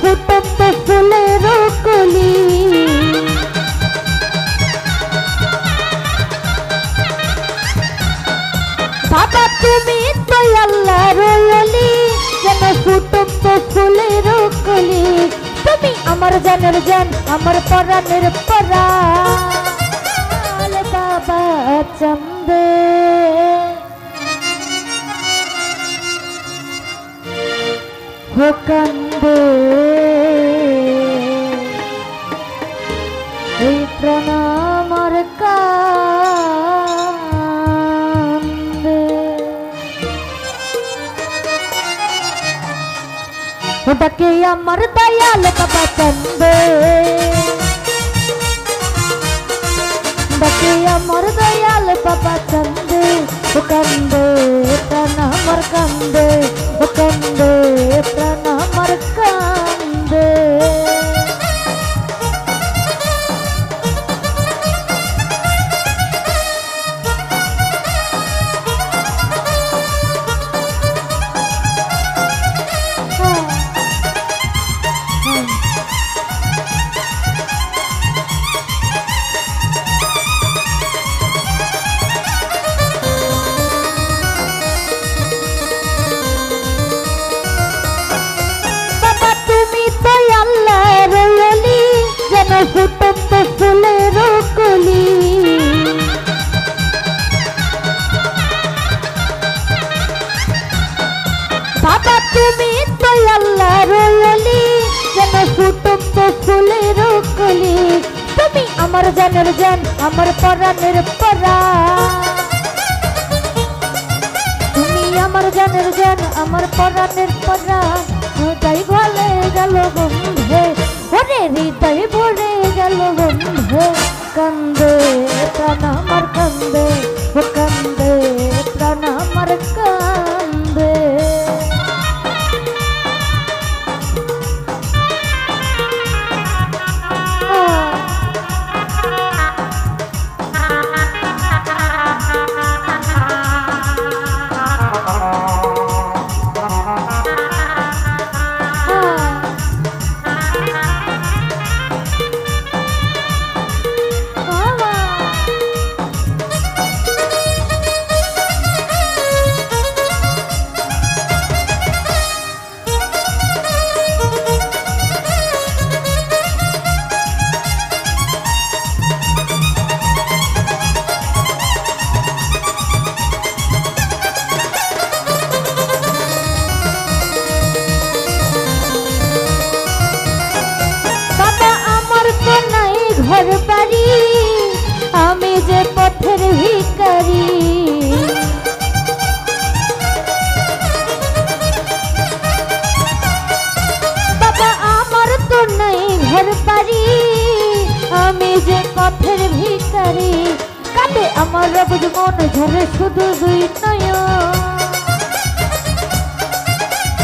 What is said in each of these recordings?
ফুটন্ত ফুলের কলি। বাবা তুমি তো আল্লাহর ওলি, যেন ফুটন্ত ফুলের কলি। তুমি আমার জানের জান, আমার পরাণের পরাণ বাবা চান্দে। हो कंदे प्राण आमार कांदे। डाके आमार दयाल बाबा चंदे, डाके आमार दयाल बाबा चंदे। हो कंदे प्राण आमार कांदे, हो कंदे प्राण आमार कांदे। ফুটন্ত ফুলের কলি। বাবা তুমি তো আল্লাহর ওলি, যেন ফুটন্ত ফুলের কলি। তুমি আমার জানের জান, আমার পরাণের পরাণ। তুমি আমার জানের জান, আমার পরাণের পরাণ। হৃদয় ভরে গেল বন্ধে, ওরে হৃদয় ভরে গেল বন্ধে। কান্দে প্রাণ আমার কান্দে, ও কান্দে প্রাণ আমার কান্দে। ঘর বাড়ি আমি যে পথের ভিখারি। বাবা আমার তো নাই ঘর বাড়ি, আমি যে পথের ভিখারি। কাঁদে আমার রবজ মন ঝরে শুধু দুই নয়ন।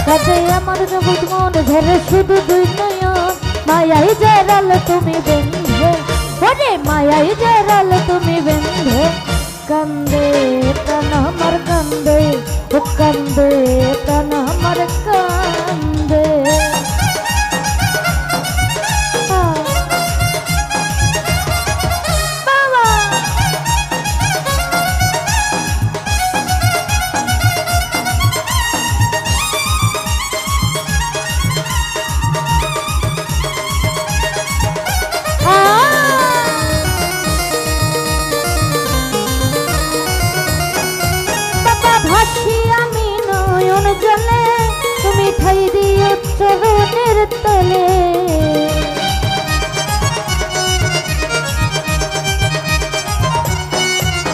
কাঁদে আমার রবজ মন ঝরে শুধু দুই নয়ন। মায়াই জেরাল তুমি বেঁধে, ওরে মায়াই জেরাল তুমি বেঁধে। কান্দে প্রাণ আমার কান্দে, ও কান্দে প্রাণ আমার কান্দে। তুমি ঠাই দিও চরণের তলে।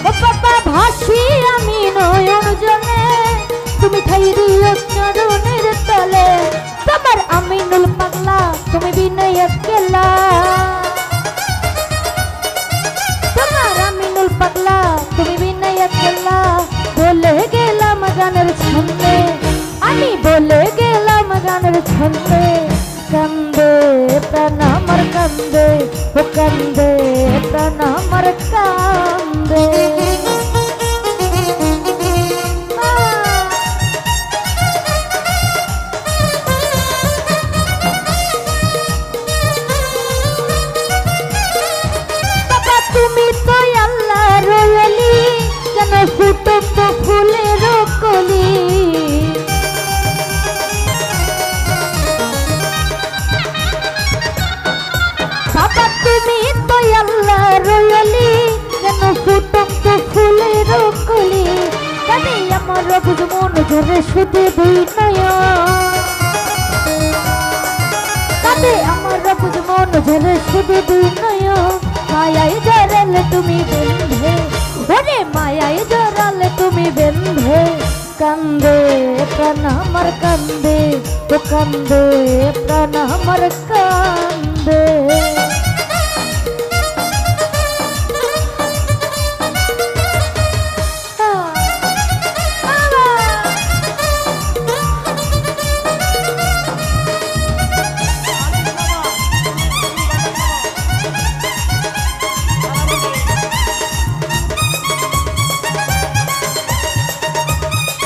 ও বাবা ভাসি আমি নয়ন জলে, তুমি ঠাই দিও চরণের তলে। তোমার আমিনুল পাগলা তুমি বিনয় কেলা, তোমার আমিনুল পাগলা তুমি বিনয় কেলা। বলে গেলাম গানের ছন্দে, আমি বলে গেলাম গানের ছন্দে। কান্দে প্রাণ আমার কান্দে, ও কান্দে প্রাণ আমার কান্দে। আমার বুঝ মন ঝরে শুধু দুই নয়ন কাঁদে আমার বুঝ মন ঝরে শুধু দুই নয়ন মায়াই জড়ালে তুমি বেঁধে ওরে মায়াই জড়ালে তুমি বেঁধে কান্দে প্রাণ আমার কান্দে ও কান্দে প্রাণ আমার কান্দে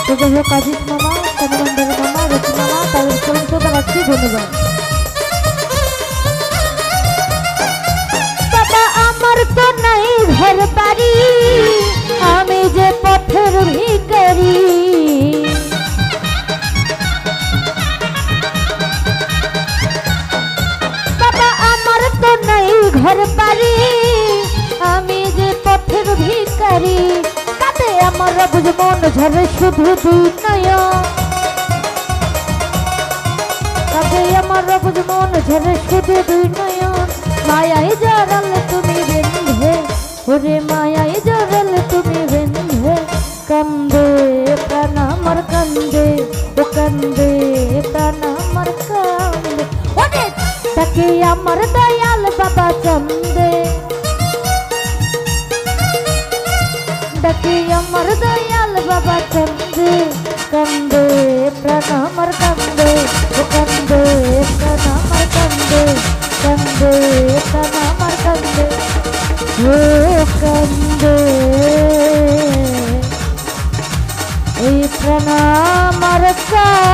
তো যাই হোক আজিজ মামা চন্দ্রমন্ডল মামা রচি মামা তাদের সহিংসতা রাখছি ধন্যবাদ বাবা আমার তো নাই ঘর বাড়ি আমি যে পথের ভিখারি বাবা আমার তো নাই ঘর বাড়ি আমি যে পথের ভিখারি আমার বুঝ মন ঝরে শুধু দুই নয়ন কাঁদে আমার বুঝ মন ঝরে শুধু দুই নয়ন মায়াই জড়ালে তুমি বেঁধে ওরে মায়াই জড়ালে তুমি বেঁধে কান্দে প্রাণ আমার কান্দে ও কান্দে প্রাণ আমার কান্দে ওরে তাকে আমার দয়াল বাবা চন্দে ডাকে আমার দয়াল বাবা কান্দে কান্দে প্রাণ আমার কান্দে ও কান্দে প্রাণ আমার কান্দে কান্দে প্রাণ আমার কান্দে ও কান্দে এই প্রাণ আমার কান্দে